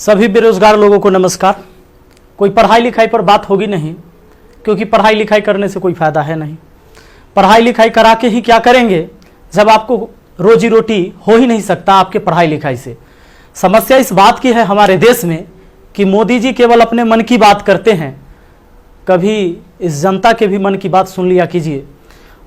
सभी बेरोजगार लोगों को नमस्कार। कोई पढ़ाई लिखाई पर बात होगी नहीं, क्योंकि पढ़ाई लिखाई करने से कोई फायदा है नहीं। पढ़ाई लिखाई करा के ही क्या करेंगे जब आपको रोजी रोटी हो ही नहीं सकता आपके पढ़ाई लिखाई से। समस्या इस बात की है हमारे देश में कि मोदी जी केवल अपने मन की बात करते हैं, कभी इस जनता के भी मन की बात सुन लिया कीजिए।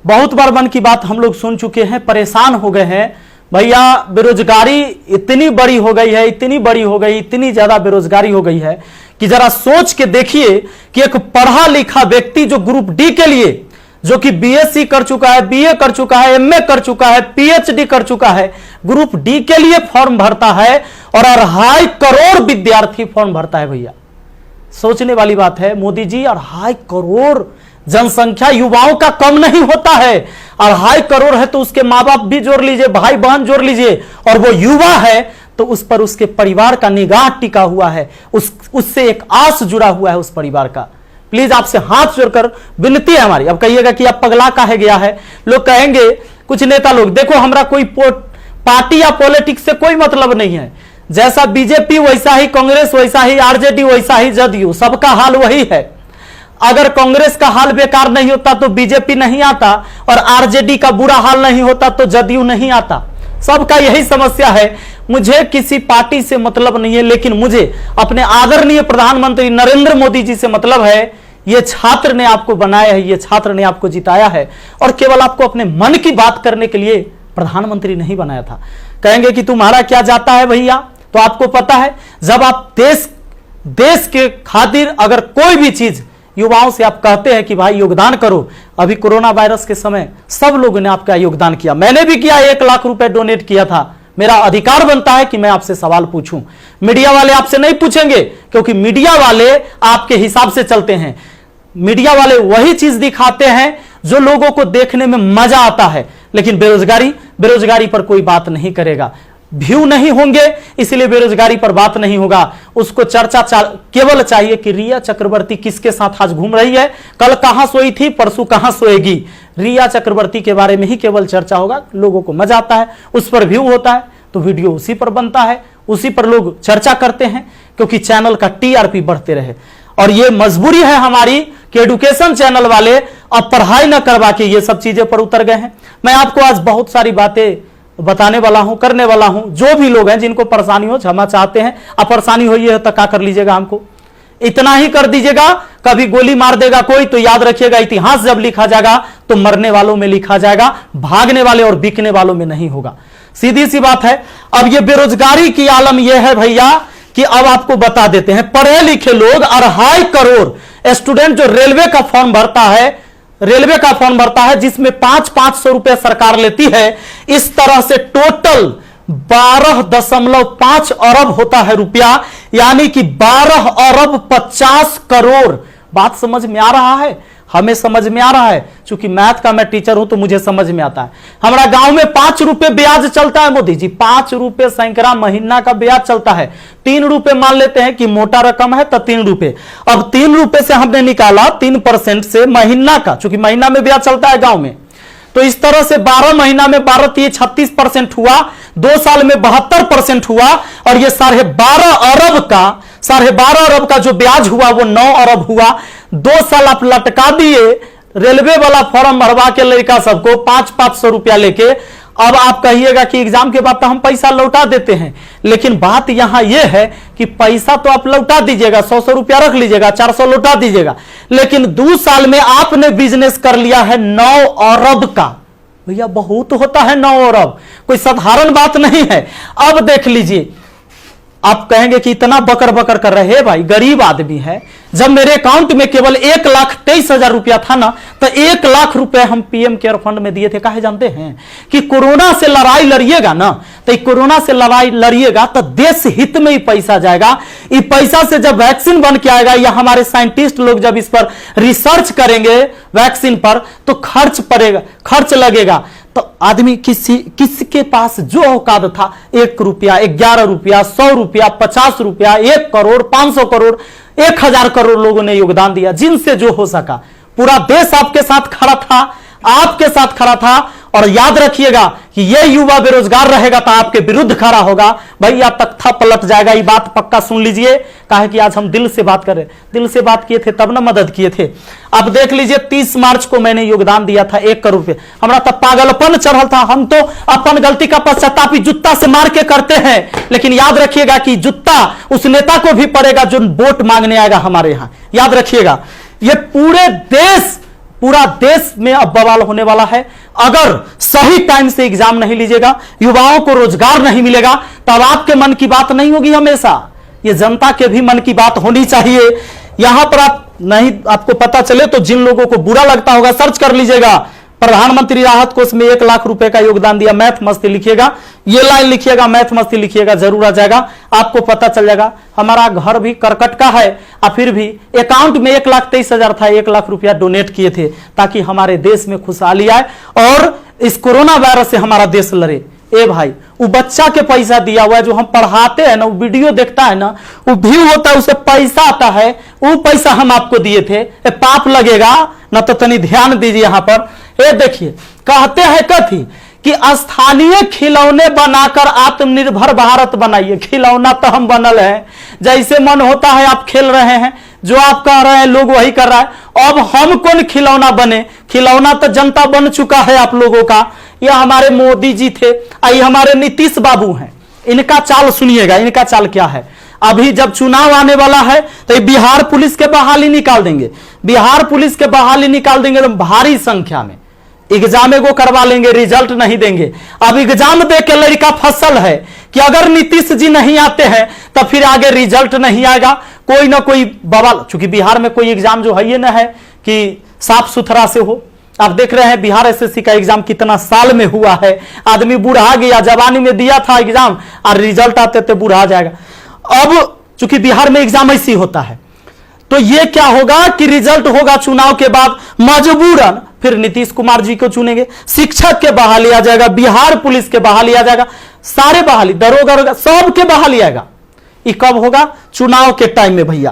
बहुत बार मन की बात हम लोग सुन चुके हैं, परेशान हो गए हैं। भैया बेरोजगारी इतनी बड़ी हो गई है, इतनी बड़ी हो गई, इतनी ज्यादा बेरोजगारी हो गई है कि जरा सोच के देखिए कि एक पढ़ा लिखा व्यक्ति जो ग्रुप डी के लिए, जो कि बीएससी कर चुका है, बीए कर चुका है, एमए कर चुका है, पीएचडी कर चुका है, ग्रुप डी के लिए फॉर्म भरता है और 2.5 करोड़ विद्यार्थी फॉर्म भरता है। भैया सोचने वाली बात है। मोदी जी 2.5 करोड़ जनसंख्या युवाओं का कम नहीं होता है। 2.5 करोड़ है तो उसके माँ बाप भी जोड़ लीजिए, भाई बहन जोड़ लीजिए, और वो युवा है तो उस पर उसके परिवार का निगाह टिका हुआ है, उससे एक आस जुड़ा हुआ है उस परिवार का। प्लीज आपसे हाथ जोड़कर विनती है हमारी। अब कहिएगा कि अब पगला काहे गया है, लोग कहेंगे कुछ नेता लोग, देखो हमारा कोई पार्टी या पॉलिटिक्स से कोई मतलब नहीं है। जैसा बीजेपी वैसा ही कांग्रेस, वैसा ही आरजेडी, वैसा ही जदयू, सबका हाल वही है। अगर कांग्रेस का हाल बेकार नहीं होता तो बीजेपी नहीं आता, और आरजेडी का बुरा हाल नहीं होता तो जदयू नहीं आता। सबका यही समस्या है। मुझे किसी पार्टी से मतलब नहीं है, लेकिन मुझे अपने आदरणीय प्रधानमंत्री नरेंद्र मोदी जी से मतलब है। ये छात्र ने आपको बनाया है, ये छात्र ने आपको जिताया है, और केवल आपको अपने मन की बात करने के लिए प्रधानमंत्री नहीं बनाया था। कहेंगे कि तुम्हारा क्या जाता है भैया, तो आपको पता है जब आप देश के खातिर अगर कोई भी चीज युवाओं से आप कहते हैं कि भाई योगदान करो, अभी कोरोना वायरस के समय सब लोगों ने आपका योगदान किया, मैंने भी किया, 1 लाख रुपए डोनेट किया था। मेरा अधिकार बनता है कि मैं आपसे सवाल पूछूं। मीडिया वाले आपसे नहीं पूछेंगे, क्योंकि मीडिया वाले आपके हिसाब से चलते हैं। मीडिया वाले वही चीज दिखाते हैं जो लोगों को देखने में मजा आता है, लेकिन बेरोजगारी पर कोई बात नहीं करेगा। व्यू नहीं होंगे इसलिए बेरोजगारी पर बात नहीं होगा। उसको चर्चा केवल चाहिए कि रिया चक्रवर्ती किसके साथ आज घूम रही है, कल कहां सोई थी, परसों कहां सोएगी। रिया चक्रवर्ती के बारे में ही केवल चर्चा होगा। लोगों को मजा आता है, उस पर व्यू होता है तो वीडियो उसी पर बनता है, उसी पर लोग चर्चा करते हैं, क्योंकि चैनल का टीआरपी बढ़ते रहे। और ये मजबूरी है हमारी कि एडुकेशन चैनल वाले अब पढ़ाई न करवा के ये सब चीजें पर उतर गए हैं। मैं आपको आज बहुत सारी बातें बताने वाला हूं, करने वाला हूं। जो भी लोग हैं जिनको परेशानी हो, क्षमा चाहते हैं। अब परेशानी हुई है तो क्या कर लीजिएगा, हमको इतना ही कर दीजिएगा। कभी गोली मार देगा कोई तो याद रखिएगा, इतिहास जब लिखा जाएगा तो मरने वालों में लिखा जाएगा, भागने वाले और बिकने वालों में नहीं होगा। सीधी सी बात है। अब ये बेरोजगारी की आलम यह है भैया कि अब आपको बता देते हैं, पढ़े लिखे लोग 2.5 करोड़ स्टूडेंट जो रेलवे का फॉर्म भरता है, जिसमें 500 रुपए सरकार लेती है। इस तरह से टोटल 12.5 अरब होता है रुपया, यानी कि 12 अरब 50 करोड़। बात समझ में आ रहा है? हमें समझ में आ रहा है, चूंकि मैथ का मैं टीचर हूं तो मुझे समझ में आता है। हमारा गांव में 5 रुपए ब्याज चलता है मोदी जी, 5 रुपए सैकड़ा महीना का ब्याज चलता है। 3 रुपए मान लेते हैं कि मोटा रकम है तो 3 रुपए। अब 3 रुपए से हमने निकाला 3% से महीना का, चूंकि महीना में ब्याज चलता है गांव में, तो इस तरह से 12 महीना में 12 36% हुआ, 2 साल में 72% हुआ, और ये 12.5 अरब का जो ब्याज हुआ वो 9 अरब हुआ। 2 साल आप लटका दिए रेलवे वाला फॉर्म भरवा के लड़का सबको 500 रुपया लेके। अब आप कहिएगा कि एग्जाम के बाद तो हम पैसा लौटा देते हैं, लेकिन बात यहां यह है कि पैसा तो आप लौटा दीजिएगा, 100 रुपया रख लीजिएगा, 400 लौटा दीजिएगा, लेकिन 2 साल में आपने बिजनेस कर लिया है 9 अरब का। भैया बहुत होता है 9 अरब, कोई साधारण बात नहीं है। अब देख लीजिए, आप कहेंगे कि इतना बकर बकर कर रहे हैं, भाई गरीब आदमी है। जब मेरे अकाउंट में केवल 1,23,000 रुपया था ना, तो 1 लाख रुपए हम पीएम केयर फंड में दिए थे। काहे जानते हैं कि कोरोना से लड़ाई लड़िएगा ना, तो कोरोना से लड़ाई लड़िएगा तो देश हित में ही पैसा जाएगा। इस पैसा से जब वैक्सीन बन के आएगा, या हमारे साइंटिस्ट लोग जब इस पर रिसर्च करेंगे वैक्सीन पर, तो खर्च लगेगा। तो आदमी किसके पास जो औकात था, 1 रुपया, 11 रुपया, 100 रुपया, 50 रुपया, 1 करोड़, 500 करोड़, 1000 करोड़ लोगों ने योगदान दिया, जिनसे जो हो सका। पूरा देश आपके साथ खड़ा था, और याद रखिएगा कि ये युवा बेरोजगार रहेगा तो आपके विरुद्ध खड़ा होगा, भैया तख्ता पलट जाएगा। ये बात पक्का सुन लीजिए, कहा कि आज हम दिल से बात करें, दिल से बात किए थे तब ना मदद किए थे। अब देख लीजिए 30 मार्च को मैंने योगदान दिया था 1 करोड़ रुपए, हमारा तब पागलपन चढ़ल था। हम तो अपन गलती का पश्चाताप जूता से मार के करते हैं, लेकिन याद रखिएगा कि जूता उस नेता को भी पड़ेगा जो वोट मांगने आएगा हमारे यहां। याद रखिएगा, ये पूरा देश में अब बवाल होने वाला है। अगर सही टाइम से एग्जाम नहीं लीजिएगा, युवाओं को रोजगार नहीं मिलेगा, तब आपके मन की बात नहीं होगी हमेशा, ये जनता के भी मन की बात होनी चाहिए। यहां पर आप नहीं, आपको पता चले तो जिन लोगों को बुरा लगता होगा सर्च कर लीजिएगा, प्रधानमंत्री राहत कोष में 1 लाख रुपए का योगदान दिया। मैथ मस्ती लिखिएगा, ये लाइन लिखिएगा, मैथ मस्ती लिखिएगा, जरूर आ जाएगा, आपको पता चल जाएगा। हमारा घर भी करकट का है और फिर भी अकाउंट में 1,23,000 था, 1 लाख रुपया डोनेट किए थे ताकि हमारे देश में खुशहाली आए और इस कोरोना वायरस से हमारा देश लड़े। ए भाई, वो बच्चा के पैसा दिया हुआ है, जो हम पढ़ाते हैं ना, वो वीडियो देखता है ना, वो व्यू होता है, उसे पैसा आता है, वो पैसा हम आपको दिए थे, पाप लगेगा ना? तो तनी ध्यान दीजिए यहां पर। ये देखिए, कहते हैं कथी कि स्थानीय खिलौने बनाकर आत्मनिर्भर भारत बनाइए। खिलौना तो हम बनल है, जैसे मन होता है आप खेल रहे हैं, जो आप कह रहे हैं लोग वही कर रहा है। अब हम कौन खिलौना बने? खिलौना तो जनता बन चुका है आप लोगों का। ये हमारे मोदी जी थे, ये हमारे नीतीश बाबू हैं। इनका चाल सुनिएगा, इनका चाल क्या है। अभी जब चुनाव आने वाला है तो बिहार पुलिस के बहाली निकाल देंगे, बिहार पुलिस के बहाली निकाल देंगे तो भारी संख्या में एग्जाम को करवा लेंगे, रिजल्ट नहीं देंगे। अब एग्जाम दे के लड़का फसल है कि अगर नीतीश जी नहीं आते हैं तो फिर आगे रिजल्ट नहीं आएगा, कोई ना कोई बवाल। चूंकि बिहार में कोई एग्जाम जो है ये ना है कि साफ सुथरा से हो। आप देख रहे हैं बिहार एसएससी का एग्जाम कितना साल में हुआ है, आदमी बूढ़ा गया, जवानी में दिया था एग्जाम और रिजल्ट आते थे बूढ़ा जाएगा। अब चूंकि बिहार में एग्जाम ऐसी होता है तो ये क्या होगा कि रिजल्ट होगा चुनाव के बाद, मजबूरन फिर नीतीश कुमार जी को चुनेंगे, शिक्षक के बहाली आ जाएगा, बिहार पुलिस के बहाली आ जाएगा, सारे बहाली, दरोगा सब के बहाली आएगा। ये कब होगा? चुनाव के टाइम में भैया।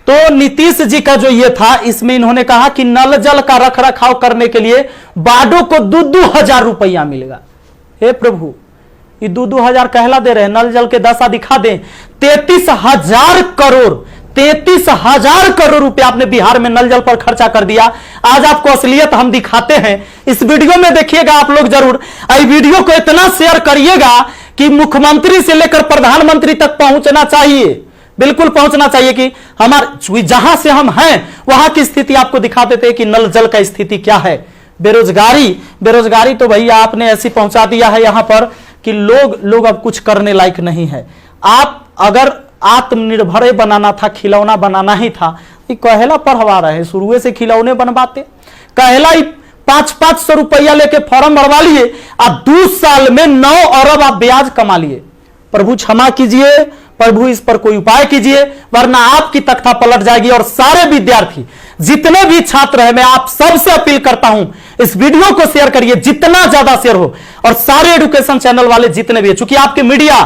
तो नीतीश जी का जो ये था, इसमें इन्होंने कहा कि नल जल का रख रखाव करने के लिए वार्डों को 2-2 हजार रुपया मिलेगा। हे प्रभु, ये 2-2 हजार कहला दे रहे हैं, नल जल के दशा दिखा दें। 33,000 करोड़, 33,000 करोड़ रुपया आपने बिहार में नल जल पर खर्चा कर दिया। आज आपको असलियत हम दिखाते हैं, इस वीडियो में देखिएगा आप लोग जरूर। इस वीडियो को इतना शेयर करिएगा कि मुख्यमंत्री से लेकर प्रधानमंत्री तक पहुंचना चाहिए, बिल्कुल पहुंचना चाहिए कि हमारे जहां से हम हैं वहां की स्थिति आपको दिखा देते हैं कि नल जल का स्थिति क्या है। बेरोजगारी तो भैया आपने ऐसी पहुंचा दिया है यहां पर कि लोग अब कुछ करने लायक नहीं है। आप अगर आत्मनिर्भर बनाना था, खिलौना बनाना ही था, ये कहेला पढ़वा रहे हैं, शुरू से खिलौने बनवाते। कहेला 500-500 रुपया लेके फॉर्म भरवा लिए और 2 साल में 9 अरब आप ब्याज कमा लिए। प्रभु क्षमा कीजिए, प्रभु इस पर कोई उपाय कीजिए, वरना आपकी तख्ता पलट जाएगी। और सारे विद्यार्थी, जितने भी छात्र हैं, मैं आप सबसे अपील करता हूं, इस वीडियो को शेयर करिए, जितना ज्यादा शेयर हो। और सारे एजुकेशन चैनल वाले जितने भी हैं, चूंकि आपके मीडिया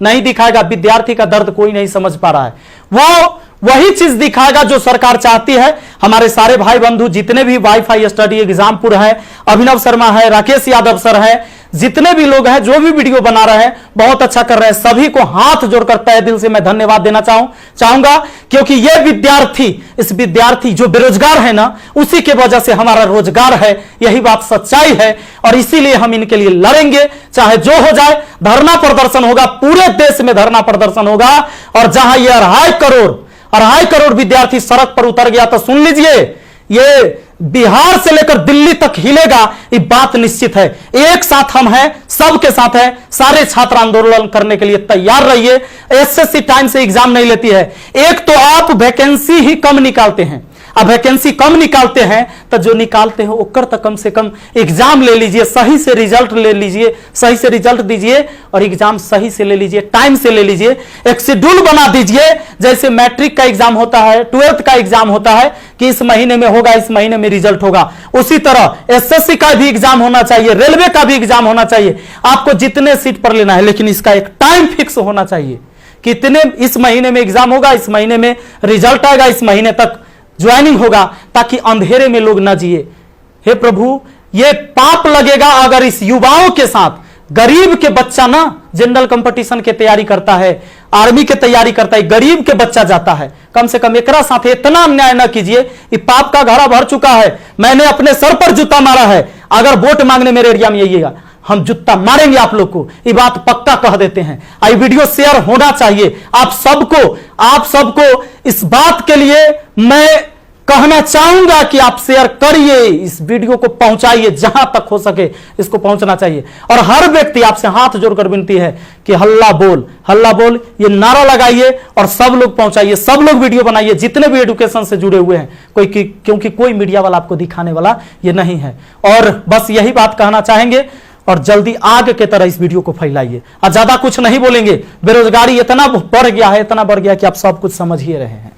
नहीं दिखाएगा, विद्यार्थी का दर्द कोई नहीं समझ पा रहा है, वो वही चीज दिखाएगा जो सरकार चाहती है। हमारे सारे भाई बंधु जितने भी वाईफाई स्टडी एग्जामपुर है, अभिनव शर्मा है, राकेश यादव सर है, जितने भी लोग हैं जो भी वीडियो बना रहे हैं बहुत अच्छा कर रहे हैं, सभी को हाथ जोड़कर तहे दिल से मैं धन्यवाद देना चाहूंगा। क्योंकि ये इस विद्यार्थी जो बेरोजगार है ना, उसी के वजह से हमारा रोजगार है, यही बात सच्चाई है। और इसीलिए हम इनके लिए लड़ेंगे, चाहे जो हो जाए। धरना प्रदर्शन होगा, पूरे देश में धरना प्रदर्शन होगा। और जहां ये 2.5 करोड़ विद्यार्थी सड़क पर उतर गया तो सुन लीजिए, ये बिहार से लेकर दिल्ली तक हिलेगा, ये बात निश्चित है। एक साथ हम हैं, सबके साथ हैं। सारे छात्र आंदोलन करने के लिए तैयार रहिए। एसएससी टाइम से एग्जाम नहीं लेती है। एक तो आप वैकेंसी ही कम निकालते हैं, अब वैकेंसी कम निकालते हैं तो जो निकालते हैं ओकर तक कम से कम एग्जाम ले लीजिए, सही से रिजल्ट ले लीजिए, सही से रिजल्ट दीजिए और एग्जाम सही से ले लीजिए, टाइम से ले लीजिए। एक शेड्यूल बना दीजिए, जैसे मैट्रिक का एग्जाम होता है, 12th का एग्जाम होता है कि इस महीने में होगा, इस महीने में रिजल्ट होगा। उसी तरह एसएससी का भी एग्जाम होना चाहिए, रेलवे का भी एग्जाम होना चाहिए। आपको जितने सीट पर लेना है, लेकिन इसका एक टाइम फिक्स होना चाहिए। कितने इस महीने में एग्जाम होगा, इस महीने में रिजल्ट आएगा, इस महीने तक ज्वाइनिंग होगा, ताकि अंधेरे में लोग ना जिए। हे प्रभु, ये पाप लगेगा अगर इस युवाओं के साथ गरीब के बच्चा ना जनरल कंपटीशन की तैयारी करता है, आर्मी की तैयारी करता है, गरीब के बच्चा जाता है। कम से कम एकरा साथ इतना अन्याय ना कीजिए। ये पाप का घड़ा भर चुका है। मैंने अपने सर पर जूता मारा है। अगर वोट मांगने मेरे एरिया में आइएगा, हम जूता मारेंगे आप लोग को, ये बात पक्का कह देते हैं। आई वीडियो शेयर होना चाहिए। आप सबको इस बात के लिए मैं कहना चाहूंगा कि आप शेयर करिए, इस वीडियो को पहुंचाइए, जहां तक हो सके इसको पहुंचना चाहिए। और हर व्यक्ति आपसे हाथ जोड़कर विनती है कि हल्ला बोल ये नारा लगाइए और सब लोग पहुंचाइए, सब लोग वीडियो बनाइए, जितने भी एजुकेशन से जुड़े हुए हैं। क्योंकि कोई मीडिया वाला आपको दिखाने वाला ये नहीं है। और बस यही बात कहना चाहेंगे और जल्दी आग के तरह इस वीडियो को फैलाइए। और ज्यादा कुछ नहीं बोलेंगे। बेरोजगारी इतना बढ़ गया है कि आप सब कुछ समझ ही रहे हैं।